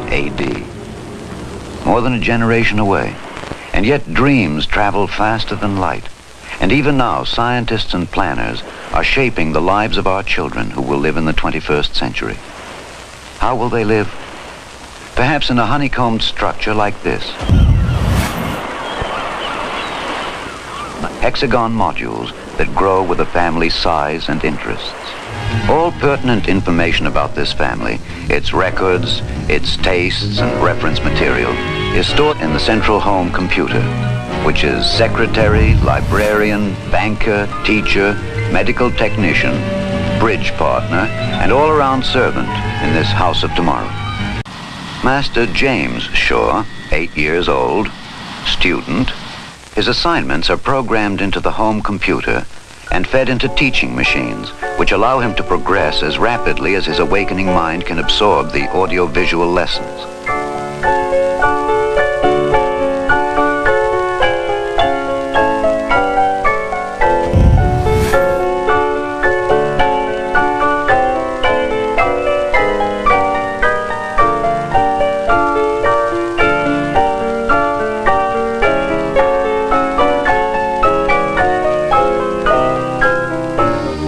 AD. More than a generation away. And yet dreams travel faster than light. And even now, scientists and planners are shaping the lives of our children who will live in the 21st century. How will they live? Perhaps in a honeycombed structure like this. Hexagon modules that grow with a family's size and interests. All pertinent information about this family, its records, its tastes and reference material, is stored in the central home computer, which is secretary, librarian, banker, teacher, medical technician, bridge partner, and all-around servant in this house of tomorrow. Master James Shaw, 8 years old, student. His assignments are programmed into the home computer and fed into teaching machines, which allow him to progress as rapidly as his awakening mind can absorb the audio-visual lessons.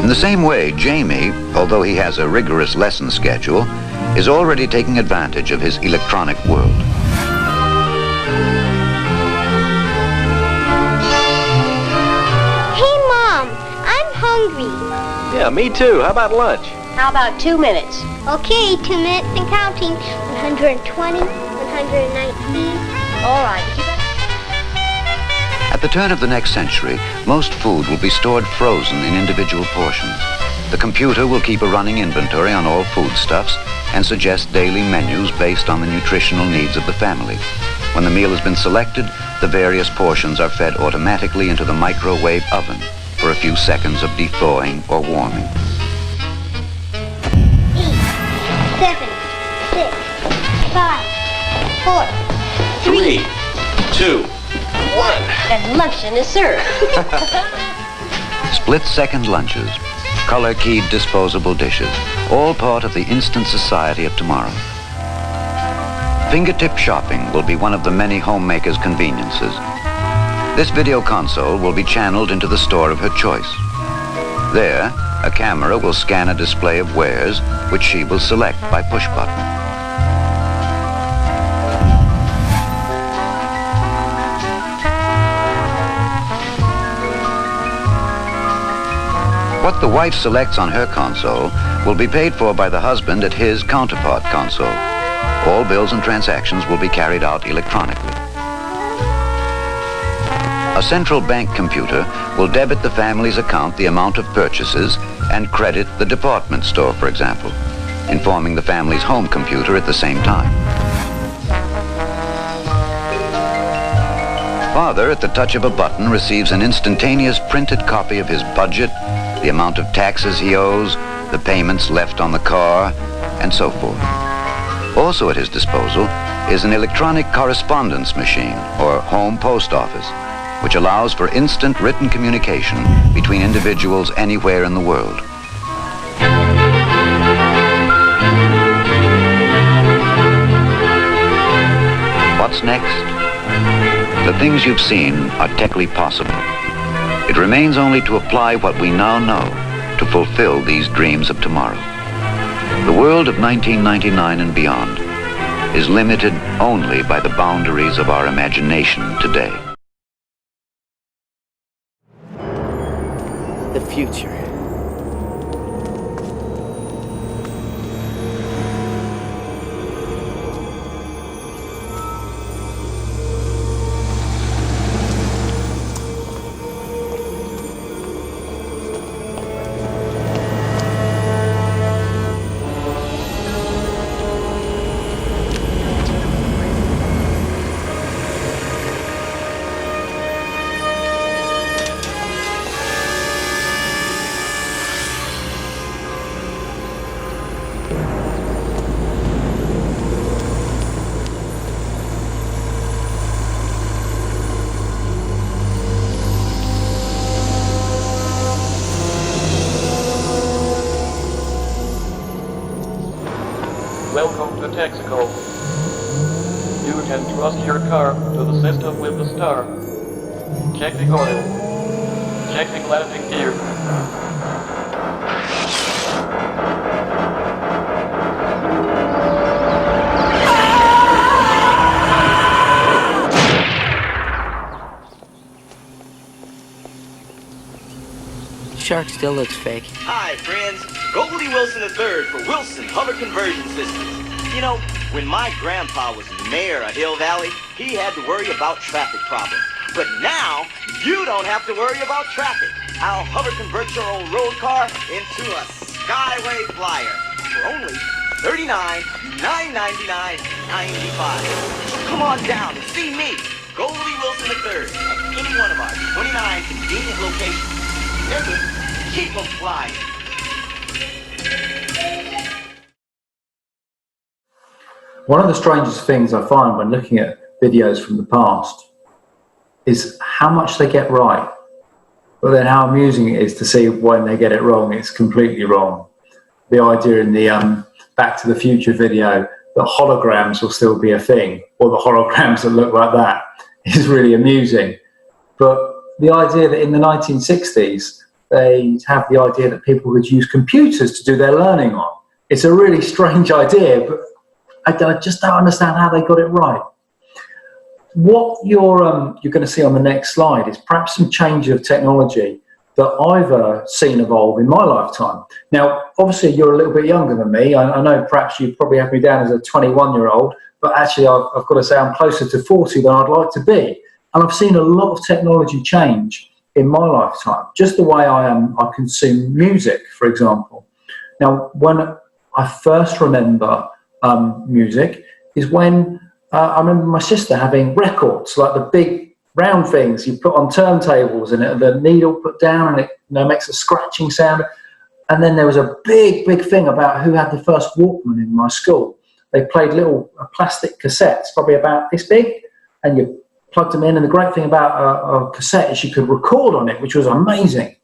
In the same way, Jamie, although he has a rigorous lesson schedule, is already taking advantage of his electronic world. Hey, Mom, I'm hungry. Yeah, me too. How about lunch? How about 2 minutes? Okay, 2 minutes and counting. 120, 119. All right. At the turn of the next century, most food will be stored frozen in individual portions. The computer will keep a running inventory on all foodstuffs and suggest daily menus based on the nutritional needs of the family. When the meal has been selected, the various portions are fed automatically into the microwave oven for a few seconds of thawing or warming. 8, 7, 6, 5, 4, 3, 2, 1. And luncheon is served. Split-second lunches, color-keyed disposable dishes, all part of the instant society of tomorrow. Fingertip shopping will be one of the many homemakers' conveniences. This video console will be channeled into the store of her choice. There, a camera will scan a display of wares, which she will select by push button. What the wife selects on her console will be paid for by the husband at his counterpart console. All bills and transactions will be carried out electronically. A central bank computer will debit the family's account the amount of purchases and credit the department store, for example, informing the family's home computer at the same time. Father, at the touch of a button, receives an instantaneous printed copy of his budget, the amount of taxes he owes, the payments left on the car, and so forth. Also at his disposal is an electronic correspondence machine, or home post office, which allows for instant written communication between individuals anywhere in the world. What's next? The things you've seen are technically possible. It remains only to apply what we now know to fulfill these dreams of tomorrow. The world of 1999 and beyond is limited only by the boundaries of our imagination today. The future. Welcome to Texaco. You can trust your car to the system with the star. Checking oil. Checking landing gear. Shark still looks fake. Hi, friends. Goldie Wilson III for Wilson Hover Conversion Systems. You know, when my grandpa was mayor of Hill Valley, he had to worry about traffic problems. But now, you don't have to worry about traffic. I'll hover convert your old road car into a Skyway Flyer for only $39,999.95. So come on down and see me, Goldie Wilson III, at any one of our 29 convenient locations. Keep 'em flying. One of the strangest things I find when looking at videos from the past is how much they get right, but then how amusing it is to see when they get it wrong, it's completely wrong. The idea in the Back to the Future video that holograms will still be a thing, or the holograms that look like that, is really amusing. But the idea that in the 1960s, they have the idea that people would use computers to do their learning on. It's a really strange idea, but I just don't understand how they got it right. What you're going to see on the next slide is perhaps some change of technology that I've seen evolve in my lifetime. Now, obviously, you're a little bit younger than me. I know perhaps you probably have me down as a 21-year-old, but actually I've got to say I'm closer to 40 than I'd like to be. And I've seen a lot of technology change in my lifetime, just the way I consume music, for example. Now, when I first remember music is when I remember my sister having records, like the big round things you put on turntables, and the needle put down and it makes a scratching sound. And then there was a big thing about who had the first Walkman in my school. They played little plastic cassettes, probably about this big, and you plugged them in. And the great thing about a cassette is you could record on it, which was amazing.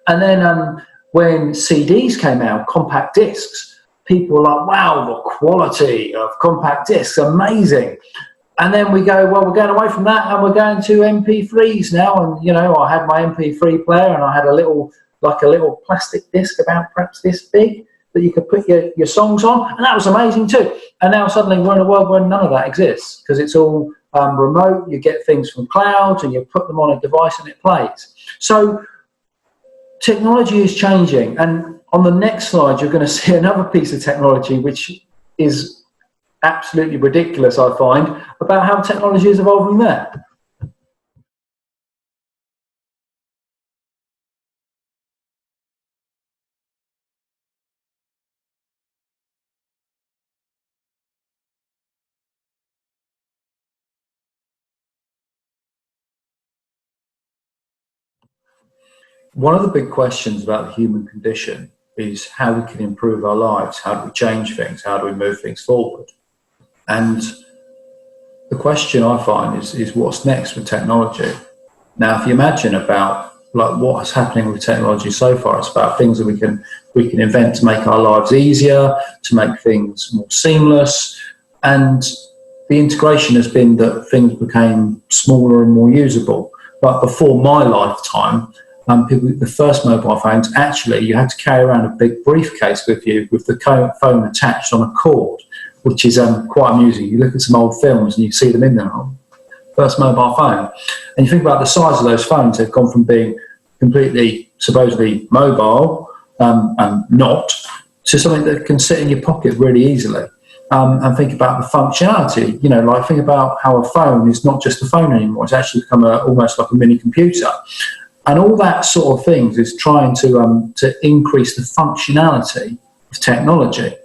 And then when CDs came out, compact discs, people were like, wow, the quality of compact discs, amazing. And then we go, well, we're going away from that and we're going to MP3s now. And, I had my MP3 player and I had a little plastic disc about perhaps this big that you could put your songs on. And that was amazing too. And now suddenly we're in a world where none of that exists because it's all remote. You get things from clouds and you put them on a device and it plays. So technology is changing. And on the next slide, you're going to see another piece of technology which is absolutely ridiculous, I find, about how technology is evolving there. One of the big questions about the human condition is how we can improve our lives, how do we change things, how do we move things forward? And the question I find is what's next with technology? Now, if you imagine about what's happening with technology so far, it's about things that we can invent to make our lives easier, to make things more seamless, and the integration has been that things became smaller and more usable. But before my lifetime, the first mobile phones, actually, you had to carry around a big briefcase with you with the phone attached on a cord, which is quite amusing. You look at some old films and you see them in there. First mobile phone. And you think about the size of those phones, they've gone from being completely, supposedly mobile and not, to something that can sit in your pocket really easily. And think about the functionality, think about how a phone is not just a phone anymore, it's actually become almost like a mini computer. And all that sort of things is trying to increase the functionality of technology.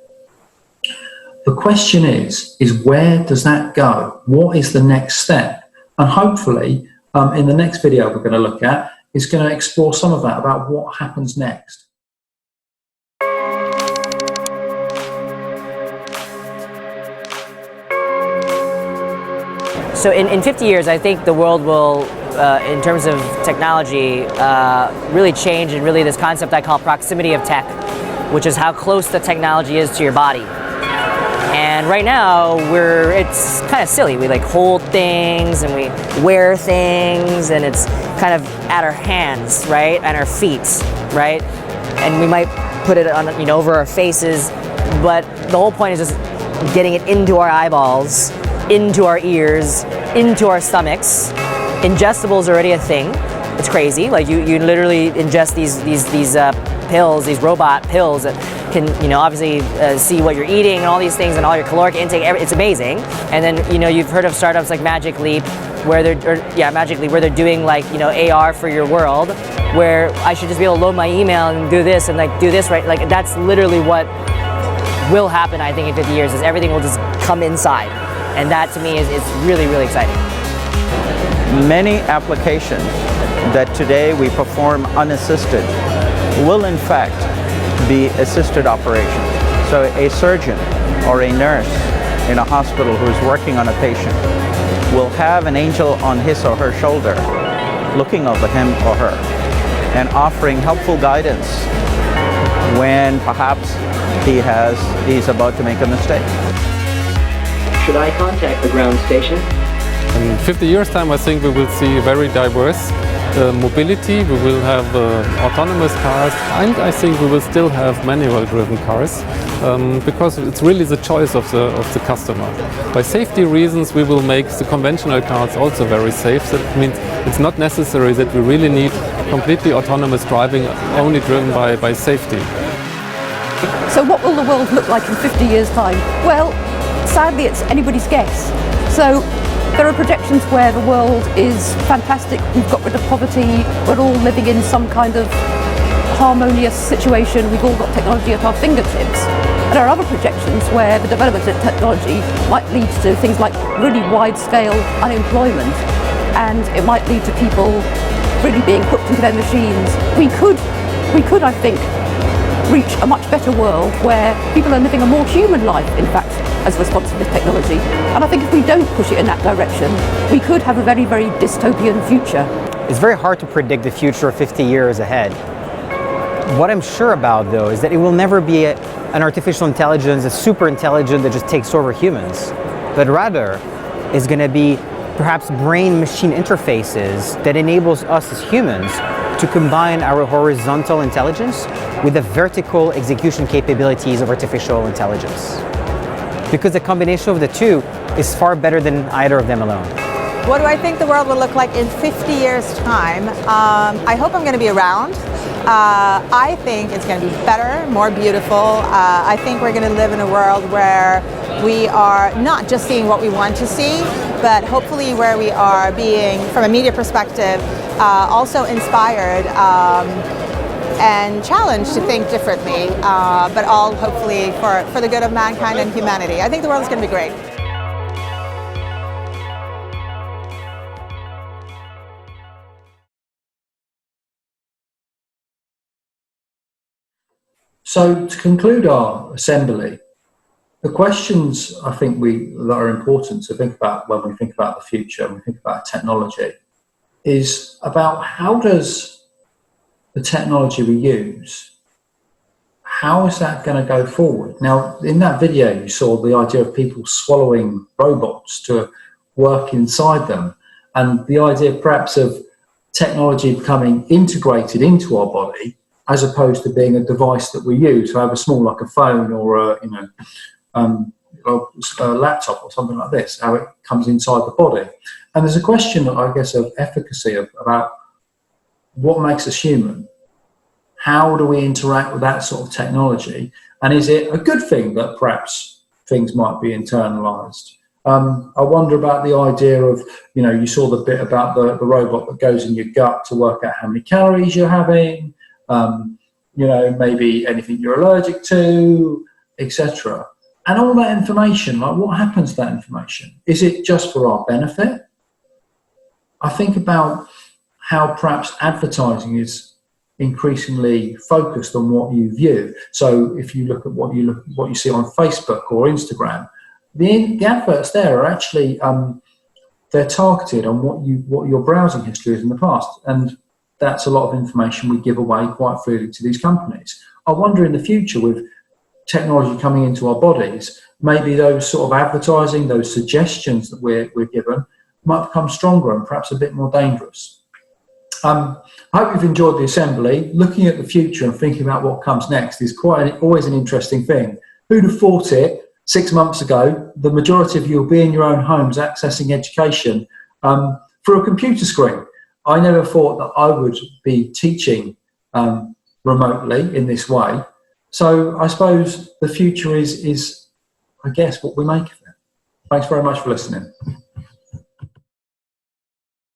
The question is where does that go? What is the next step? And hopefully, in the next video we're going to look at, is going to explore some of that about what happens next. So in 50 years, I think the world will, in terms of technology, really change, and really this concept I call proximity of tech, which is how close the technology is to your body. And And right now, it's kind of silly. We like hold things and we wear things, and it's kind of at our hands, right? And our feet, right? And we might put it on, over our faces, but the whole point is just getting it into our eyeballs, into our ears, into our stomachs. Ingestibles are already a thing. It's crazy. Like you literally ingest these pills, these robot pills that can, obviously see what you're eating and all these things and all your caloric intake. It's amazing. And then, you've heard of startups like Magic Leap, where they're doing like, AR for your world, where I should just be able to load my email and do this and like do this, right? Like that's literally what will happen, I think, in 50 years, is everything will just come inside. And that to me is really, really exciting. Many applications that today we perform unassisted will in fact be assisted operations. So a surgeon or a nurse in a hospital who is working on a patient will have an angel on his or her shoulder looking over him or her and offering helpful guidance when perhaps he's about to make a mistake. Should I contact the ground station? In 50 years' time, I think we will see very diverse mobility. We will have autonomous cars, and I think we will still have manual-driven cars, because it's really the choice of the customer. By safety reasons, we will make the conventional cars also very safe. That means it's not necessary that we really need completely autonomous driving, only driven by safety. So what will the world look like in 50 years' time? Well, sadly, it's anybody's guess. So there are projections where the world is fantastic, we've got rid of poverty, we're all living in some kind of harmonious situation, we've all got technology at our fingertips. And there are other projections where the development of technology might lead to things like really wide-scale unemployment, and it might lead to people really being hooked into their machines. We could, I think, reach a much better world where people are living a more human life, in fact, as a response to this technology. And I think if we don't push it in that direction, we could have a very, very dystopian future. It's very hard to predict the future 50 years ahead. What I'm sure about, though, is that it will never be an artificial intelligence, a super intelligence that just takes over humans, but rather is going to be perhaps brain-machine interfaces that enables us as humans to combine our horizontal intelligence with the vertical execution capabilities of artificial intelligence. Because the combination of the two is far better than either of them alone. What do I think the world will look like in 50 years' time? I hope I'm going to be around. I think it's going to be better, more beautiful. I think we're going to live in a world where we are not just seeing what we want to see, but hopefully where we are being, from a media perspective, also inspired and challenged to think differently, but all hopefully for the good of mankind and humanity. I think the world is going to be great. So to conclude our assembly, the questions I think that are important to think about when we think about the future, when we think about technology, is about how does the technology we use, how is that going to go forward? Now, in that video, you saw the idea of people swallowing robots to work inside them, and the idea perhaps of technology becoming integrated into our body as opposed to being a device that we use, however small, like a phone or a laptop or something like this, how it comes inside the body. And there's a question, I guess, of efficacy about what makes us human. How do we interact with that sort of technology? And is it a good thing that perhaps things might be internalized? I wonder about the idea of, you saw the bit about the robot that goes in your gut to work out how many calories you're having, maybe anything you're allergic to, etc. And all that information, like what happens to that information? Is it just for our benefit? I think about how perhaps advertising is increasingly focused on what you view. So if you look at what you see on Facebook or Instagram, the adverts there are actually they're targeted on what your browsing history is in the past, and that's a lot of information we give away quite freely to these companies. I wonder in the future with technology coming into our bodies, maybe those sort of advertising, those suggestions that we're given might become stronger and perhaps a bit more dangerous. I hope you've enjoyed the assembly. Looking at the future and thinking about what comes next is always an interesting thing. Who'd have thought it 6 months ago? The majority of you will be in your own homes accessing education through a computer screen. I never thought that I would be teaching remotely in this way. So I suppose the future is I guess, what we make of it. Thanks very much for listening.